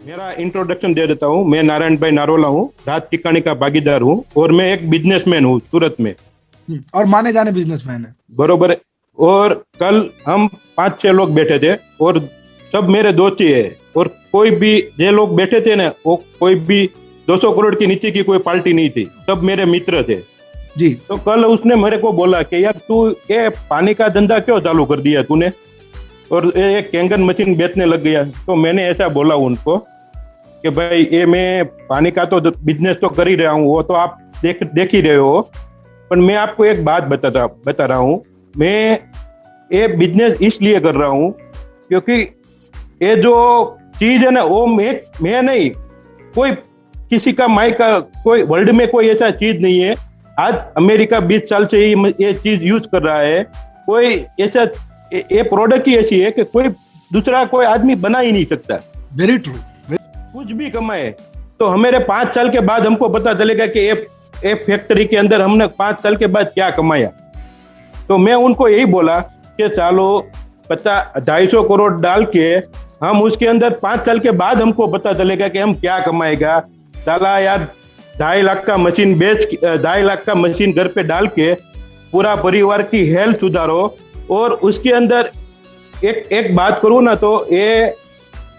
मेरा इंट्रोडक्शन दे देता हूँ। मैं नारायण भाई नारोला हूँ, राज टिकाणी का भागीदार हूँ और मैं एक बिजनेसमैन हूँ सूरत में। और माने जाने बिजनेसमैन है। बरोबर है। और कल हम 5-6 लोग बैठे थे और सब मेरे दोस्त ही है। और कोई भी ये लोग बैठे थे ना, वो कोई भी 200 करोड़ के नीचे की कोई पार्टी नहीं थी, सब मेरे मित्र थे जी। तो कल उसने मेरे को बोला कि यार तू ये पानी का धंधा क्यों चालू कर दिया तूने, और ये एक कैंगन मशीन बेचने लग गया। तो मैंने ऐसा बोला उनको कि भाई ये मैं पानी का तो बिजनेस तो कर ही रहा हूँ, वो तो आप देख ही रहे हो, पर मैं आपको एक बात बता रहा हूँ। मैं ये बिजनेस इसलिए कर रहा हूँ क्योंकि ये जो चीज है ना, वो मैं नहीं, कोई किसी का माई का कोई वर्ल्ड में कोई ऐसा चीज नहीं है। आज अमेरिका 20 साल से ही ये चीज यूज कर रहा है। कोई ऐसा ये प्रोडक्ट ही ऐसी है कि कोई दूसरा कोई आदमी बना ही नहीं सकता। Very true. कुछ भी कमाए तो हमारे 5 साल के बाद हमको पता चलेगा कि ये फैक्ट्री के अंदर हमने 5 साल के बाद क्या कमाया। तो मैं उनको यही बोला कि चलो 250 करोड़ डाल के हम उसके अंदर 5 साल के बाद हमको पता चलेगा कि हम क्या कमाएगा। साला यार 2.5 लाख का मशीन 2.5 लाख का मशीन घर पे डाल के पूरा परिवार की हेल्थ सुधारो। और उसके अंदर एक बात करूँ ना, तो ये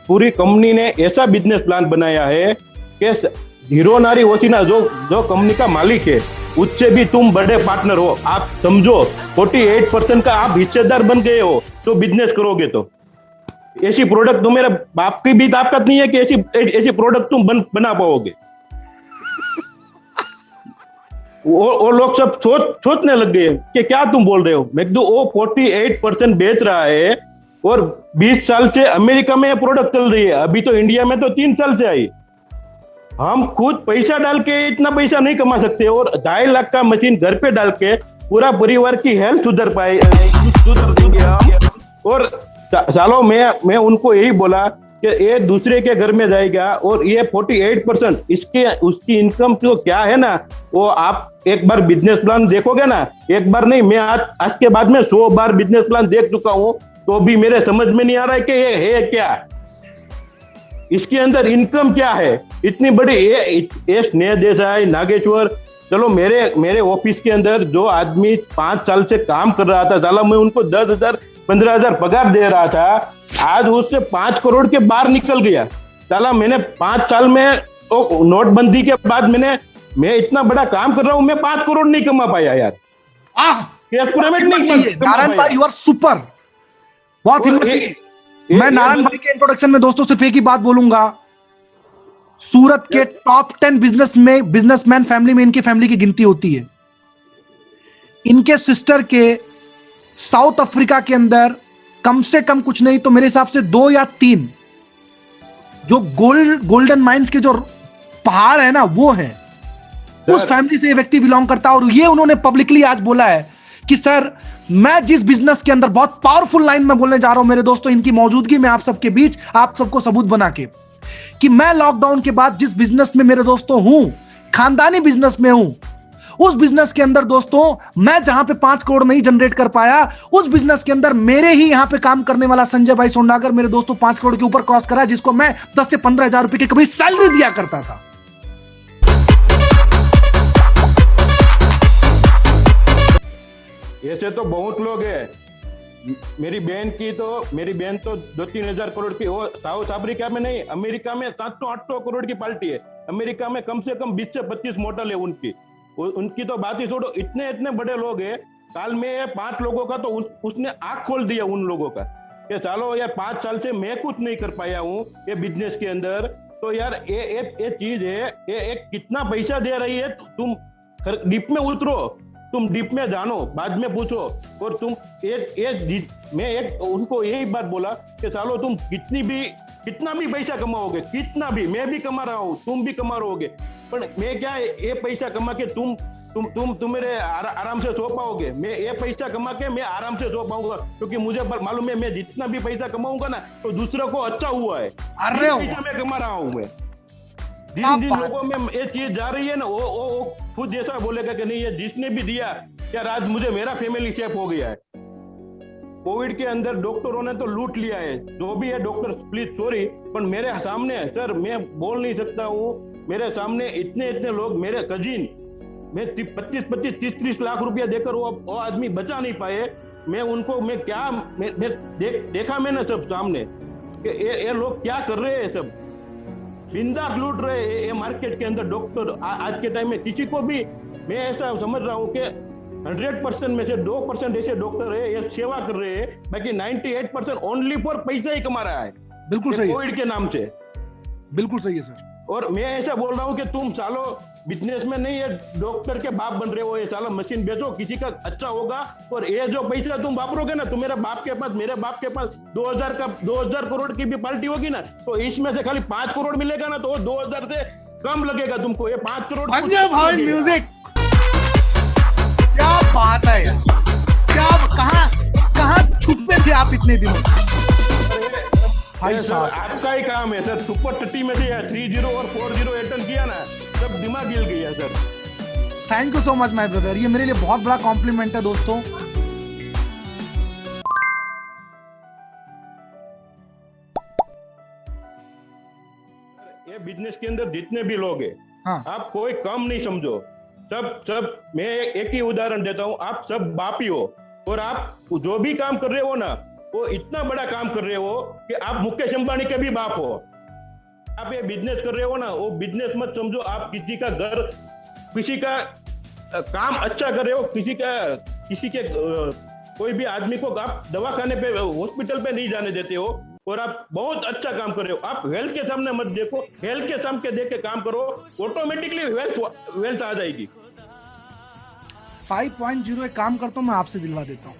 पूरी कंपनी ने ऐसा बिजनेस प्लान बनाया है कि हीरो नारी वसीना जो कंपनी का मालिक है, उससे भी तुम बड़े पार्टनर हो। आप समझो 48% का आप हिस्सेदार बन गए हो तो बिजनेस करोगे। तो ऐसी प्रोडक्ट तो मेरे बाप की भी ताकत नहीं है कि ऐसी प्रोडक्ट तुम बना पाओगे। वो लोग सब सोचने लग गए कि क्या तुम बोल रहे हो। मैं वो 48% बेच रहा है और 20 साल से अमेरिका में ये प्रोडक्ट चल रही है, अभी तो इंडिया में तो 3 साल से आई। हम खुद पैसा डाल के इतना पैसा नहीं कमा सकते और 2.5 लाख का मशीन घर पे डाल के पूरा परिवार की हेल्थ सुधर देंगे हम। और सालों मैं उनको यही बोला कि ये दूसरे के घर में जाएगा और ये 48% उसकी इनकम तो क्या है ना, वो आप एक बार बिजनेस प्लान देखोगे ना, एक बार नहीं, मैं आज के बाद में 100 बार बिजनेस प्लान देख चुका हूँ, तो भी मेरे समझ में नहीं आ रहा है कि ये है क्या, इसके अंदर इनकम क्या है इतनी बड़ी। ये स्नेह देसाई, नागेश्वर, चलो मेरे ऑफिस के अंदर जो आदमी 5 साल से काम कर रहा था, साला मैं उनको 10,000 15,000 पगार दे रहा था, आज उससे 5 करोड़ के बाहर निकल गया। साला मैंने 5 साल में नोटबंदी के बाद मैं इतना बड़ा काम कर रहा हूं, मैं 5 करोड़ नहीं कमा पाया यार। नारायण भाई यू आर सुपर, बहुत हिम्मत की। मैं नारायण भाई के इंट्रोडक्शन में दोस्तों सिर्फ एक ही बात बोलूंगा, सूरत के टॉप 10 बिजनेसमैन फैमिली में इनकी फैमिली की गिनती होती है। इनके सिस्टर के साउथ अफ्रीका के अंदर कम से कम कुछ नहीं तो मेरे हिसाब से 2 या 3 जो गोल्डन माइंस के जो पहाड़ है ना, वो है, उस फैमिली से ये व्यक्ति बिलोंग करता है। और ये उन्होंने पब्लिकली आज बोला है कि सर मैं जिस बिजनेस के अंदर, बहुत पावरफुल लाइन में बोलने जा रहा हूं मेरे दोस्तों इनकी मौजूदगी में आप सबके बीच, आप सबको सबूत बना के, कि मैं लॉकडाउन के बाद जिस बिजनेस में मेरे दोस्तों हूं, खानदानी बिजनेस में हूं, उस बिजनेस के अंदर दोस्तों मैं जहां पे 5 करोड़ नहीं जनरेट कर पाया, उस बिजनेस के अंदर मेरे ही यहां पे काम करने वाला संजय भाई सोंडागर मेरे दोस्तों 5 करोड़ के ऊपर क्रॉस करा, जिसको मैं 10 से 15,000 रुपए की कभी सैलरी दिया करता था। ऐसे तो बहुत लोग हैं। मेरी बहन तो 2-3 हजार करोड़ की, वो साउथ अफ्रीका में नहीं, अमेरिका में 700-800 करोड़ की पार्टी है। अमेरिका में कम से कम 20 से 25 मॉडल है उनकी तो बात ही छोड़ो। इतने बड़े लोग हैं। काल में 5 लोगों का तो उसने आंख खोल दिया उन लोगों का कि सालो यार 5 साल से मैं कुछ नहीं कर पाया हूँ ये बिजनेस के अंदर। तो यार ये चीज है, ये कितना पैसा दे रही है, तुम डीप में उतरो, तुम डीप में जानो, बाद में पूछो। और तुम मैं उनको यही बात बोला कि सालो तुम कितना भी पैसा कमाओगे, कितना भी, मैं भी कमा रहा हूँ, तुम भी कमा रहोगे, पर मैं क्या ये पैसा कमा के तुम मेरे आराम से सो पाओगे। मैं ये पैसा कमा के मैं आराम से सो पाऊंगा, क्योंकि मुझे मालूम है मैं जितना भी पैसा कमाऊंगा ना तो दूसरों को अच्छा हुआ है। अरे पैसा मैं कमा रहा हूँ। मैं जिन लोगों में ये चीज जा रही है ना, वो खुद जैसा बोलेगा कि नहीं ये जिसने भी दिया क्या आज मुझे मेरा फैमिली सेफ हो गया है। कोविड के अंदर डॉक्टरों ने तो लूट लिया है, जो भी है डॉक्टर प्लीज सॉरी, पर मेरे सामने सर मैं बोल नहीं सकता हूँ, मेरे सामने इतने इतने लोग, मेरे कजिन, मैं 25-30 लाख रुपया देकर वो आदमी बचा नहीं पाए। मैं उनको मैं क्या मैं देखा मैंने सब सामने कि ये लोग क्या कर रहे हैं, सब बिंदास लूट रहे हैं ये मार्केट के अंदर डॉक्टर। आज के टाइम में किसी को भी मैं ऐसा समझ रहा हूँ कि 100% में से 2% ऐसे डॉक्टर है ये सेवा कर रहे हैं, बाकी 98% ओनली फॉर पैसा ही कमा रहा है। बिल्कुल सही है, कोविड के नाम से। बिल्कुल सही है सर। और मैं ऐसा बोल रहा हूँ कि तुम सालो बिजनेस में नहीं है डॉक्टर के बाप बन रहे हो, ये साला मशीन बेचो, किसी का अच्छा होगा। और ये जो पैसा तुम वापरोगे ना, तुम्हारे बाप के पास, मेरे बाप के पास 2000 करोड़ की भी पार्टी होगी ना, तो इसमें से खाली 5 करोड़ मिलेगा ना, तो 2000 से कम लगेगा तुमको। ये 5 करोड़ भाई म्यूजिक, क्या बात है यार, क्या कहाँ छुपे थे आप इतने दिनों? भाई साहब आपका ही काम है सर, सुपर टट्टी में से 30 और 40 अटेंड किया ना, सब दिमाग हिल गया sir. Thank you so much my brother, ये मेरे लिए बहुत बड़ा कॉम्प्लीमेंट है दोस्तों। ये बिजनेस के अंदर जितने भी लोग हैं, हाँ। आप कोई कम नहीं समझो, सब मैं एक ही उदाहरण देता हूँ, आप सब बाप ही हो। और आप जो भी काम कर रहे हो ना, वो इतना बड़ा काम कर रहे हो कि आप मुकेश अंबानी के भी बाप हो। आप ये बिजनेस कर रहे हो ना, वो बिजनेस मत समझो, आप किसी का घर, किसी का काम अच्छा कर रहे हो, किसी के कोई भी आदमी को आप दवाखाने पे, हॉस्पिटल पे नहीं जाने देते हो, और आप बहुत अच्छा काम कर रहे हो। आप हेल्थ के सामने मत देखो, हेल्थ के सामने देख के काम करो, ऑटोमेटिकली वेल्थ आ जाएगी। 5.0 एक काम करता हूँ, मैं आपसे दिलवा देता हूँ।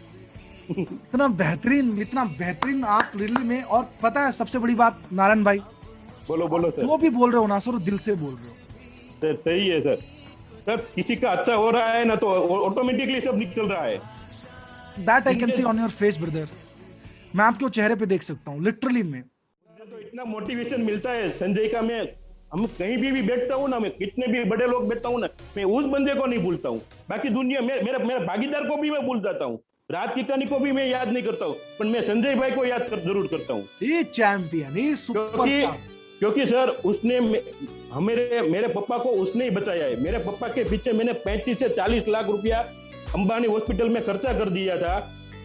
इतना बेहतरीन आप रियली में। और पता है सबसे बड़ी बात नारायण भाई, बोलो सर। जो भी बोल रहे हो ना सर, वो दिल से बोल रहे हो सर। सही है सर, किसी का अच्छा हो रहा है ना तो ऑटोमेटिकली सब निकल रहा है। That I can see on your face brother, मैं आपके चेहरे पे देख सकता हूँ लिटरली में। तो इतना मोटिवेशन मिलता है संजय का, हम कहीं भी बैठता हूँ ना, मैं कितने भी बड़े लोग बैठता हूँ ना, मैं उस बंदे को नहीं भूलता हूँ। बाकी दुनिया में मेरे भागीदार को भी मैं भूल जाता हूँ, रात की कहानी को भी मैं याद नहीं करता हूँ, पर मैं संजय भाई को याद जरूर करता हूँ। ये चैंपियन, ये सुपरस्टार। क्योंकि सर उसने मेरे पापा को उसने ही बचाया है। मेरे पापा के पीछे मैंने 35 से 40 लाख रुपया अंबानी हॉस्पिटल में खर्चा कर दिया था।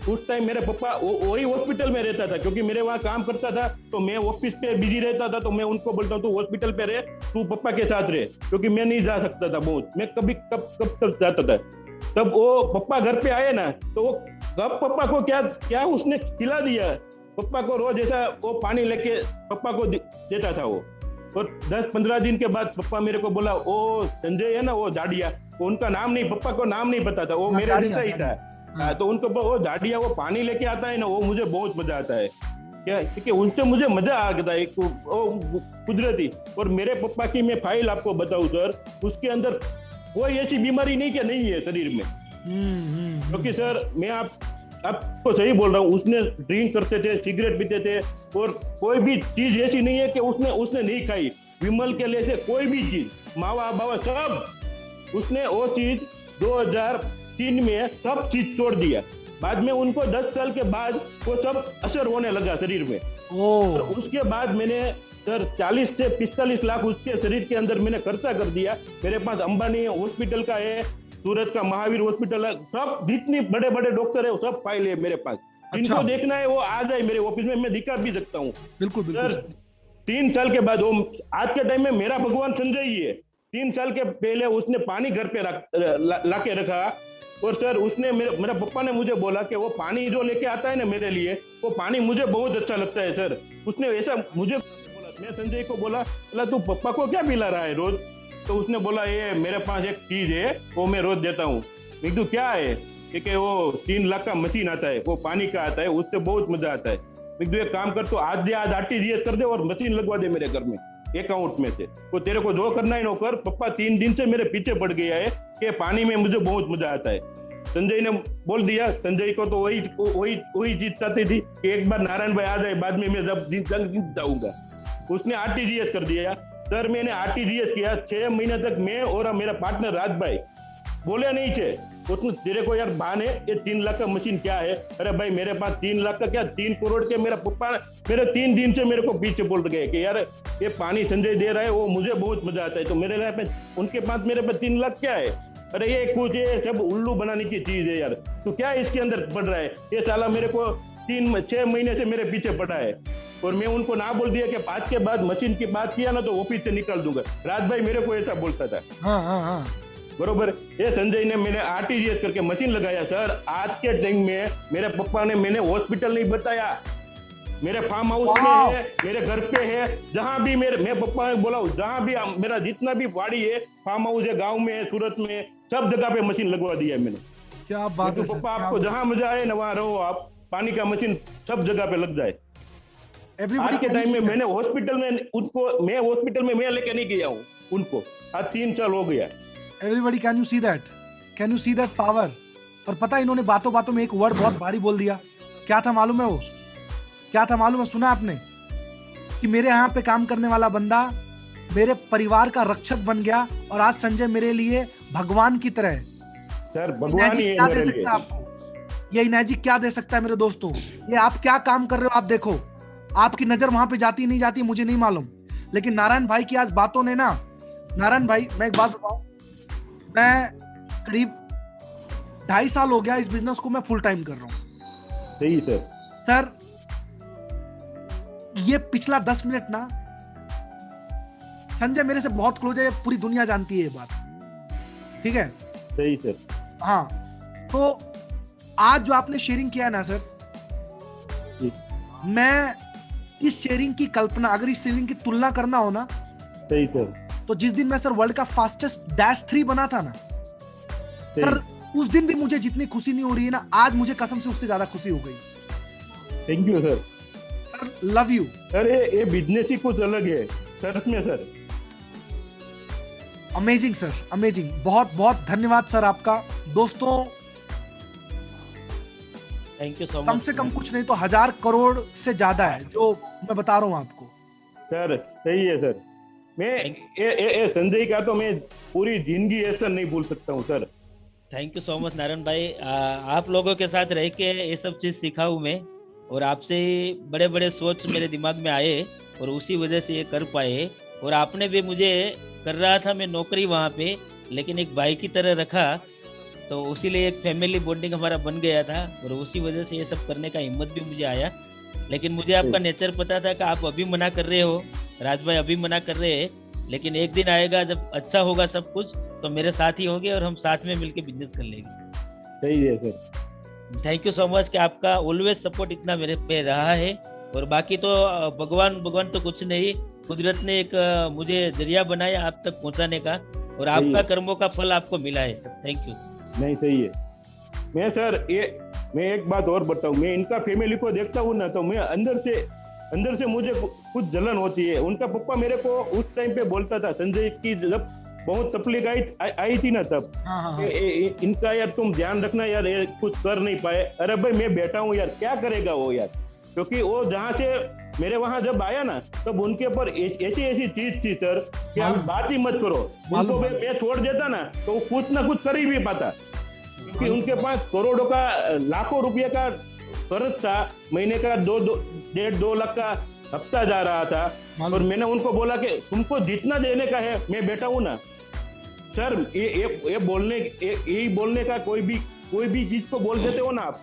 उस टाइम मेरे पापा वही हॉस्पिटल में रहता था, क्योंकि मेरे वहाँ काम करता था, तो मैं ऑफिस पे बिजी रहता था, तो मैं उनको बोलता हूँ तू हॉस्पिटल पे रहे, तू पापा के साथ रहे, क्योंकि मैं नहीं जा सकता था बहुत, मैं कभी कब जाता था। तब वो पापा घर पे आए ना, तो वो कब पापा को क्या उसने खिला दिया। पापा को रोज ऐसा वो पानी लेके पापा को देता था वो। और 10-15 दिन के बाद पापा मेरे को बोला, वो संजय है ना, वो जाडिया, वो उनका नाम नहीं, पापा को नाम नहीं पता था, वो मेरे जैसा ही था। तो उनको वो जाडिया वो पानी लेके आता है ना, वो मुझे बहुत मजा आता है क्या, क्योंकि उनसे मुझे मजा आ गया एक कुदरती। और मेरे पापा की मैं फाइल आपको बताऊं सर, उसके अंदर कोई ऐसी बीमारी नहीं क्या नहीं है शरीर में। क्योंकि सर मैं आपको सही बोल रहा हूँ, उसने ड्रिंक करते थे, सिगरेट पीते थे, और कोई भी चीज ऐसी नहीं है कि उसने नहीं खाई। विमल के लिए से कोई भी चीज, मावा बावा सब, उसने वो चीज 2003 में सब चीज छोड़ दिया। बाद में उनको 10 साल के बाद वो सब असर होने लगा शरीर में। और उसके बाद मैंने सर 40 से 45 लाख उसके शरीर के अंदर मैंने खर्चा कर दिया। मेरे पास अंबानी हॉस्पिटल का है, सूरत का महावीर हॉस्पिटल है, सब जितनी बड़े बड़े डॉक्टर है वो सब फाइल है मेरे पास। जिनको देखना है वो आ जाए मेरे ऑफिस में, मैं दिखा भी सकता हूँ। बिल्कुल सर 3 साल के बाद वो आज के टाइम में मेरा भगवान संजय ही है। 3 साल के पहले उसने पानी घर पे ला के रखा, और सर उसने मेरा पापा ने मुझे बोला कि वो पानी जो लेके आता है ना मेरे लिए, वो पानी मुझे बहुत अच्छा लगता है सर। उसने ऐसा मुझे बोला, मैं संजय को बोला तू पापा को क्या पिला रहा है रोज? तो उसने बोला ये मेरे पास एक चीज है वो मैं रोज देता हूँ। मैं कहूं क्या है? कि वो 3 लाख का मशीन आता है, वो पानी का आता है, उससे बहुत मजा आता है। मैं कहूं एक काम कर, तो आज RTGS कर दे और मशीन लगवा दे मेरे घर में अकाउंट में से, वो तेरे को जो करना है ना कर। पापा 3 दिन से मेरे पीछे पड़ गया है कि पानी में मुझे बहुत मजा आता है। संजय ने बोल दिया, संजय को तो वही चीज चाहती थी कि एक बार नारायण भाई आ जाए, बाद में मैं जब जाऊंगा। उसने RTGS कर दिया सर। मैंने RTGS किया 6 महीने तक, मैं और मेरा पार्टनर राज भाई बोले नहीं थे। उसने तेरे को यार बहाने, ये 3 लाख का मशीन क्या है? अरे भाई मेरे पास 3 लाख का क्या, 3 करोड़ के। मेरा पप्पा मेरे 3 दिन से मेरे को पीछे बोल गए कि यार ये पानी संजय दे रहा है, वो मुझे बहुत मजा आता है। तो मेरे पे उनके पास मेरे पास 3 लाख क्या है? अरे ये कुछ ये सब उल्लू बनाने की चीज है यार। तो क्या इसके अंदर पड़ रहा है? ये साला मेरे को 6 महीने से मेरे पीछे पड़ा है, और मैं उनको ना बोल दिया कि आज के बाद मशीन की बात किया ना तो ऑफिस से निकाल दूंगा। राज भाई मेरे को ऐसा बोलता था। हाँ। बरोबर। ये संजय ने मैंने आरटीजीएस करके मशीन लगाया सर। आज के टाइम में मेरे पापा ने, मैंने हॉस्पिटल नहीं बताया, मेरे फार्म हाउस पे है, मेरे घर पे है, जहां भी मैं पापा ने बोला जहां भी मेरा जितना भी वाड़ी है, फार्म हाउस है, गांव में है, सूरत में, सब जगह पे मशीन लगवा दिया है मैंने। क्या बात है पापा, आपको जहां मजा आए ना वहां रहो, आप पानी का मशीन सब जगह पे लग जाए। आज के टाइम में मैंने हॉस्पिटल में उसको, मैं हॉस्पिटल में मैं लेके नहीं गया हूँ उनको, आज 3 साल हो गया। Everybody can you see that, can you see that power? और पता है इन्होंने बातों बातों में एक वर्ड बहुत भारी बोल दिया। क्या था मालूम है? वो क्या था मालूम है? सुना आपने कि मेरे यहाँ पे काम करने वाला बंदा मेरे परिवार का रक्षक बन गया, और आज संजय मेरे लिए भगवान की तरह है। सर भगवान ही है क्या मेरे दे लिए। सकता है आपको ये इनर्जी? क्या दे सकता है मेरे दोस्तों? ये आप क्या काम कर रहे हो आप देखो। आपकी नजर वहां पे जाती नहीं जाती मुझे नहीं मालूम, लेकिन नारायण भाई की आज बातों ने ना, नारायण भाई मैं एक बात बताऊं, मैं करीब 2.5 साल हो गया इस बिजनेस को मैं फुल टाइम कर रहा हूं। सही सर। ये पिछला 10 मिनट ना, संजय मेरे से बहुत क्लोज है, पूरी दुनिया जानती है ये बात, ठीक है? सही सर। हाँ, तो आज जो आपने शेयरिंग किया है ना सर, मैं इस शेयरिंग की कल्पना, अगर इस शेयरिंग की तुलना करना हो ना, सही सर, तो जिस दिन मैं सर वर्ल्ड का फास्टेस्ट -3 बना था ना सर, उस दिन भी मुझे जितनी खुशी नहीं हो रही है ना, आज मुझे कसम से उससे ज्यादा खुशी हो गई। Thank you sir. Sir love you sir. ये बिजनेस ही कुछ अलग है सर में सर। Amazing sir, amazing. बहुत बहुत धन्यवाद सर आपका। दोस्तों थैंक यू सो मच। कम से कम कुछ नहीं तो 1000 करोड़ से ज्यादा है जो मैं बता रहा हूं आपको सर। सही है सर। मैं ये संजय का तो मैं पूरी जिंदगी ऐसा नहीं भूल सकता हूँ sir. Thank you so much Narayan भाई। आप लोगों के साथ रह के ये सब चीज़ सीखा हूँ मैं, और आपसे बड़े बड़े सोच मेरे दिमाग में आए, और उसी वजह से ये कर पाए। और आपने भी मुझे, कर रहा था मैं नौकरी वहाँ पे, लेकिन एक भाई की तरह रखा, तो उसी लिए एक फैमिली बॉन्डिंग हमारा बन गया था, और उसी वजह से ये सब करने का हिम्मत भी मुझे आया। लेकिन मुझे आपका नेचर पता था कि आप अभी मना कर रहे हो, राज भाई अभी मना कर रहे हैं, लेकिन एक दिन आएगा जब अच्छा होगा सब कुछ, तो मेरे साथ ही होंगे और हम साथ में मिलके बिजनेस कर लेंगे। सही है sir. Thank you so much कि आपका ऑलवेज सपोर्ट इतना मेरे पे रहा है। और बाकी तो भगवान तो कुछ नहीं, कुदरत ने एक मुझे जरिया बनाया आप तक पहुंचाने का, और आपका कर्मों का फल आपको मिला है सर। Thank you. नहीं सही है। मैं एक बात और बताऊं, मैं इनका फैमिली को देखता हूँ ना, तो मैं अंदर से मुझे कुछ जलन होती है। उनका पप्पा मेरे को उस टाइम पे बोलता था, संजय की जब बहुत तकलीफ आई थी ना, तब इनका यार तुम ध्यान रखना यार, ये कुछ कर नहीं पाए। अरे भाई मैं बैठा हूँ यार, क्या करेगा वो यार, क्योंकि वो जहाँ से मेरे वहां जब आया ना, तब उनके ऊपर ऐसी चीज थी सर कि आप बात ही मत करो। उनको मैं छोड़ देता ना तो कुछ ना कुछ कर ही भी पाता, क्योंकि उनके पास करोड़ों का, लाखों रुपये का कर्ज था, महीने का 1.5-2 लाख का हफ्ता जा रहा था। और मैंने उनको बोला कि तुमको जितना देने का है मैं बैठा हूँ ना सर। ये बोलने का कोई भी चीज को बोल देते हो ना आप,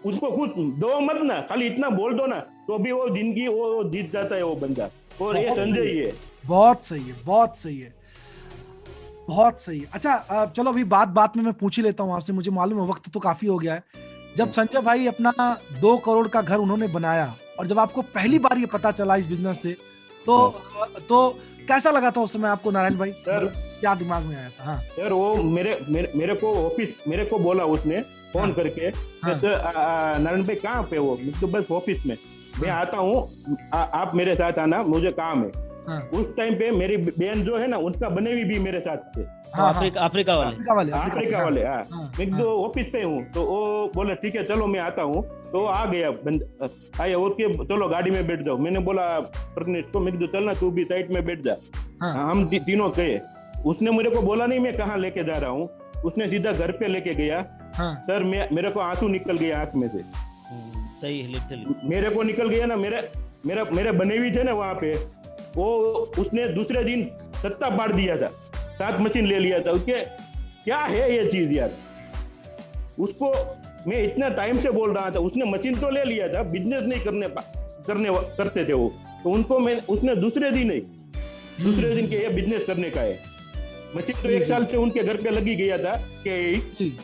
उसको कुछ दो मत ना, खाली इतना बोल दो ना, तो भी वो जिंदगी वो जीत जाता है वो बंदा। और ये संजय ही है। बहुत सही है, बहुत सही है, बहुत सही है। अच्छा चलो अभी बात में मैं पूछ ही लेता हूँ आपसे, मुझे मालूम है वक्त तो काफी हो गया है। जब संजय भाई अपना 2 करोड़ का घर उन्होंने बनाया, और जब आपको पहली बार ये पता चला इस बिजनेस से, तो कैसा लगा था उस समय आपको नारायण भाई? सर क्या दिमाग में आया था? हाँ सर, वो मेरे को बोला उसने फोन करके, नारायण भाई कहाँ पे हो? तो बस ऑफिस में, मैं आता हूँ, आप मेरे साथ आना, मुझे काम है। उस टाइम पे मेरी बहन जो है ना, उनका बनेवी भी मेरे साथ थे, अफ्रीका वाले। मैं तो ऑफिस पे हूँ, तो वो बोला ठीक है चलो मैं आता हूँ। तो आ गया आया और के, चलो गाड़ी में बैठ जाओ। मैंने बोला प्रज्ञेश को, मैं चलना तू भी साइड में बैठ जा। हम तीनों गए। उसने मेरे को बोला नहीं मैं कहाँ लेके जा रहा हूँ, उसने सीधा घर पे लेके गया हाँ सर। मेरे को आंसू निकल गया आंख में से, सही है, लिटरली। मेरे को निकल गया ना। मेरे बने हुए थे ना वहां पे, वो उसने दूसरे दिन सत्ता पाड़ दिया था, 7 मशीन ले लिया था उसके। क्या है ये चीज यार? उसको मैं इतना टाइम से बोल रहा था, उसने मशीन तो ले लिया था, बिजनेस नहीं करते थे वो, तो उनको उसने दूसरे दिन के ये बिजनेस करने का है। मशीन तो 1 साल से उनके घर पे लगी गया था कि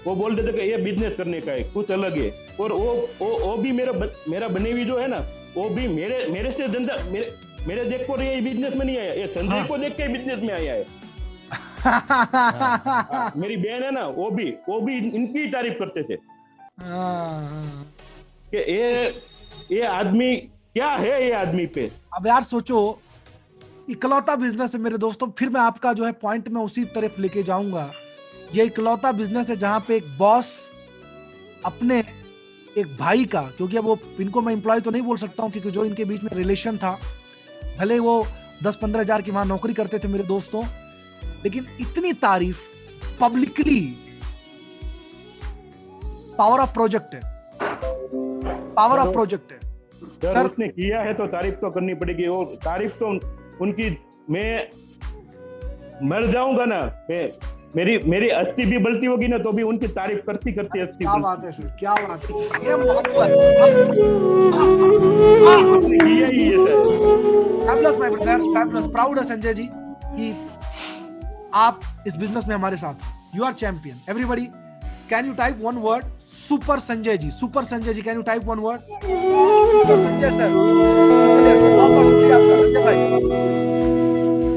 वो बोलते थे कि ये बिजनेस करने का है, कुछ अलग है। और वो भी मेरा बने हुई जो है ना, वो भी मेरे से धंधा मेरे देख कर ये बिजनेस में नहीं आया, ये संजय को देख के बिजनेस में आया है। मेरी बहन है ना, वो भी इनकी तारीफ करते थे कि ये आदमी क्या है, ये आदमी पे। अब यार सोचो, इकलौता बिजनेस है मेरे दोस्तों, फिर मैं आपका जो है पॉइंट में उसी तरफ लेके जाऊंगा। ये इकलौता बिजनेस है जहां पे एक बॉस अपने एक भाई का, क्योंकि अब वो इनको मैं एम्प्लॉय तो नहीं बोल सकता हूं क्योंकि जो इनके बीच में रिलेशन था, भले वो 10-15 हजार की वहां नौकरी करते थे मेरे दोस्तों, लेकिन इतनी तारीफ पब्लिकली, पावर ऑफ प्रोजेक्ट है, पावर ऑफ प्रोजेक्ट है सर। उसने किया है तो तारीफ तो करनी पड़ेगी, और तारीफ तो उनकी, मैं मर जाऊंगा ना, मेरी अस्थि भी बलती होगी ना, तो भी उनकी तारीफ करती अस्थि। क्या बात है सर, क्या बात है, ये किया ही है sir. Fabulous my brother, fabulous, proud है संजय जी कि आप इस बिजनेस में हमारे साथ, you are champion. Everybody can you type one word, super Sanjay ji, super Sanjay ji, can you type one word, super Sanjay sir. बहुत बहुत शुक्रिया आपका संजय भाई,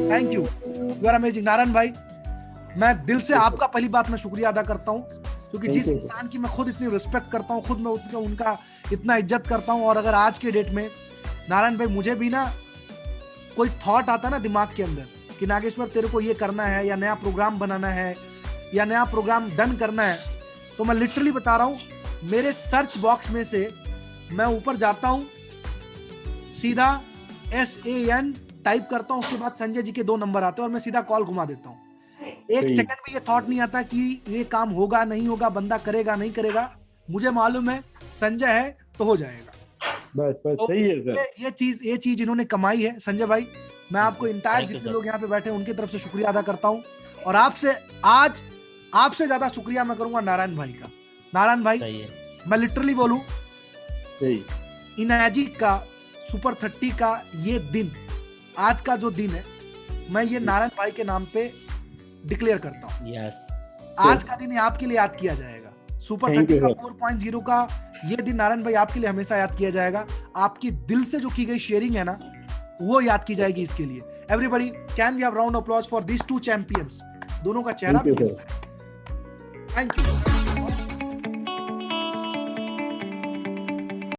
thank you, you are amazing. Narayan भाई, मैं दिल से आपका पहली बात मैं शुक्रिया अदा करता हूं, क्योंकि जिस इंसान की मैं खुद इतनी रिस्पेक्ट करता हूं, खुद मैं उनका इतना इज्जत करता हूं, और अगर आज के डेट में नारायण भाई मुझे भी ना कोई थॉट आता ना दिमाग के अंदर कि नागेश्वर तेरे को ये करना है, या नया प्रोग्राम बनाना है, या नया प्रोग्राम डन करना है, तो मैं लिटरली बता रहा हूं, मेरे सर्च बॉक्स में से मैं ऊपर जाता हूं, सीधा SAN टाइप करता हूं, उसके बाद संजय जी के 2 नंबर आते हैं और मैं सीधा कॉल घुमा देता हूं। एक सेकंड में ये थॉट नहीं आता कि ये काम होगा नहीं होगा, बंदा करेगा नहीं करेगा, मुझे मालूम है संजय है तो हो जाएगा। बस तो सही है सर। ये चीज इन्होंने कमाई है संजय भाई। मैं आपको इंटायर जितने लोग यहाँ पे बैठे हैं उनकी तरफ से शुक्रिया अदा करता हूँ, और आपसे ज्यादा शुक्रिया मैं करूंगा नारायण भाई का। नारायण भाई, मैं लिटरली बोलूं, इनर्जिक का सुपर 30 का ये दिन, आज का जो दिन है, मैं ये नारायण भाई के नाम पे डिक्लेयर करता हूँ। आज का दिन आपके लिए याद किया जाएगा। सुपर 30 का 4.0 का ये दिन नारायण भाई आपके लिए हमेशा याद किया जाएगा। आपकी दिल से जो की गई शेयरिंग है ना, वो याद की जाएगी इसके लिए। Everybody can we have round of applause for these 2 champions. दोनों का चेहरा भी, थैंक यू।